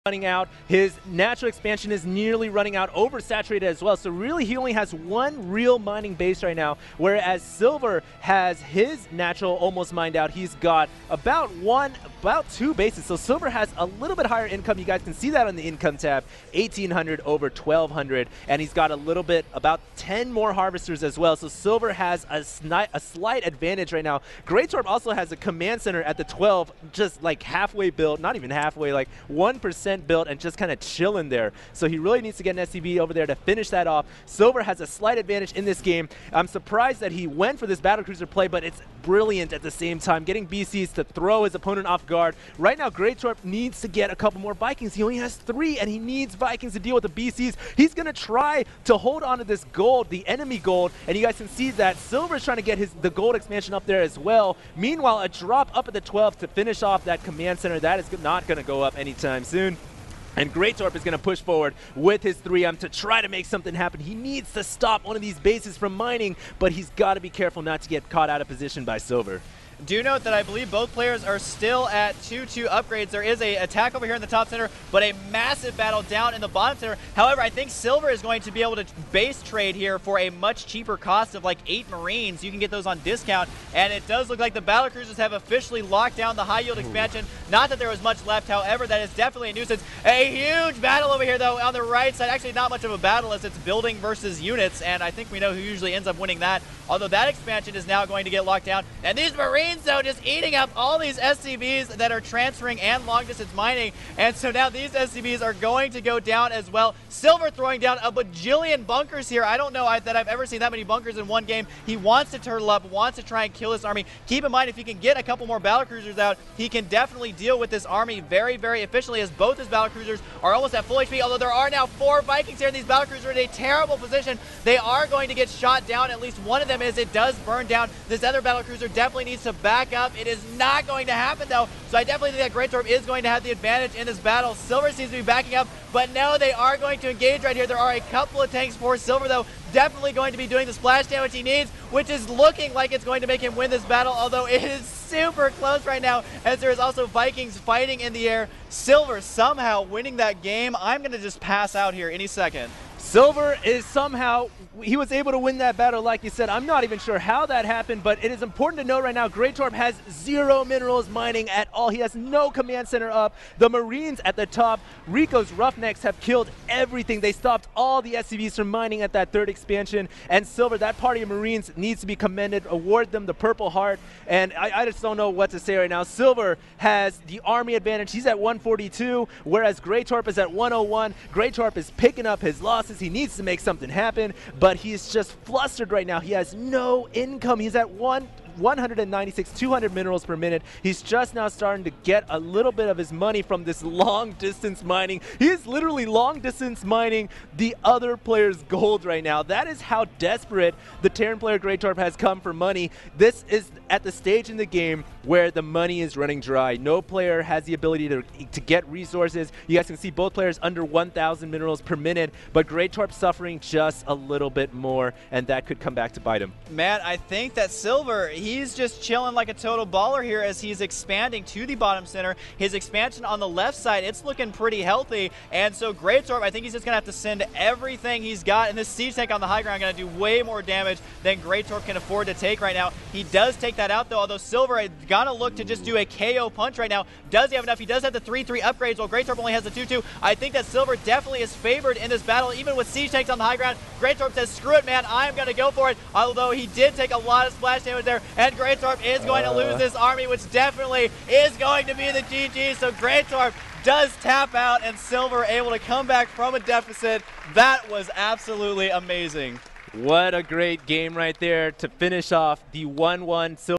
running out. His natural expansion is nearly running out, oversaturated as well. So really he only has one real mining base right now, whereas Silver has his natural almost mined out. He's got about two bases. So Silver has a little bit higher income. You guys can see that on the income tab, 1,800 over 1,200, and he's got a little bit, about 10 more harvesters as well. So Silver has a slight advantage right now. Gretorp also has a command center at the 12, just like halfway built, not even halfway, like 1% built and just kind of chilling there. So he really needs to get an SCV over there to finish that off. Silver has a slight advantage in this game. I'm surprised that he went for this battlecruiser play, but it's brilliant at the same time, getting BCs to throw his opponent off guard. Right now, Gretorp needs to get a couple more Vikings. He only has 3, and he needs Vikings to deal with the BCs. He's going to try to hold on to this gold, the enemy gold, and you guys can see that Silver's trying to get the gold expansion up there as well. Meanwhile, a drop up at the 12 to finish off that command center. That is not going to go up anytime soon. And Gretorp is going to push forward with his 3M to try to make something happen. He needs to stop one of these bases from mining, but he's got to be careful not to get caught out of position by Silver. Do note that I believe both players are still at 2-2 upgrades. There is an attack over here in the top center, but a massive battle down in the bottom center. However, I think Silver is going to be able to base trade here for a much cheaper cost of like 8 Marines. You can get those on discount, and it does look like the battlecruisers have officially locked down the high yield expansion. Not that there was much left, however, that is definitely a nuisance. A huge battle over here, though, on the right side. Actually, not much of a battle as it's building versus units, and I think we know who usually ends up winning that. Although that expansion is now going to get locked down, and these Marines, though, just eating up all these SCVs that are transferring and long distance mining, and so now these SCVs are going to go down as well. Silver throwing down a bajillion bunkers here. I don't know that I've ever seen that many bunkers in one game. He wants to turtle up, wants to try and kill this army. Keep in mind, if he can get a couple more battlecruisers out, he can definitely deal with this army very, very efficiently, as both his battlecruisers are almost at full HP, although there are now 4 Vikings here, and these battlecruisers are in a terrible position. They are going to get shot down. At least one of them is. It does burn down. This other battlecruiser definitely needs to back up. It is not going to happen, though, so I definitely think that Gretorp is going to have the advantage in this battle. Silver seems to be backing up, but no, they are going to engage right here. There are a couple of tanks for Silver, though, definitely going to be doing the splash damage he needs, which is looking like it's going to make him win this battle, although it is super close right now, as there is also Vikings fighting in the air. Silver somehow winning that game. I'm going to just pass out here any second. Silver is somehow, he was able to win that battle, like you said. I'm not even sure how that happened, but it is important to know right now, Gretorp has 0 minerals mining at all. He has no command center up. The Marines at the top, Rico's Roughnecks, have killed everything. They stopped all the SCVs from mining at that 3rd expansion, and Silver, that party of Marines, needs to be commended. Award them the Purple Heart, and I just don't know what to say right now. Silver has the army advantage. He's at 142, whereas Gretorp is at 101. Gretorp is picking up his losses. He needs to make something happen, but he's just flustered right now. He has no income. He's at 196, 200 minerals per minute. He's just now starting to get a little bit of his money from this long distance mining. He is literally long distance mining the other player's gold right now. That is how desperate the Terran player Gretorp has come for money. This is at the stage in the game where the money is running dry. No player has the ability to get resources. You guys can see both players under 1,000 minerals per minute, but Gretorp suffering just a little bit more, and that could come back to bite him. Man, I think that Silver, he's just chilling like a total baller here as he's expanding to the bottom center. His expansion on the left side, it's looking pretty healthy, and so Gretorp, I think he's just going to have to send everything he's got, and this siege tank on the high ground going to do way more damage than Gretorp can afford to take right now. He does take that out, though, although Silver is going to look to just do a KO punch right now. Does he have enough? He does have the 3-3 upgrades, while Gretorp only has the 2-2. I think that Silver definitely is favored in this battle, even with siege tanks on the high ground. Gretorp says, screw it, man, I'm going to go for it, although he did take a lot of splash damage there, and Gretorp is going to lose this army, which definitely is going to be the GG. So Gretorp does tap out, and Silver able to come back from a deficit. That was absolutely amazing. What a great game right there to finish off the 1-1 Silver.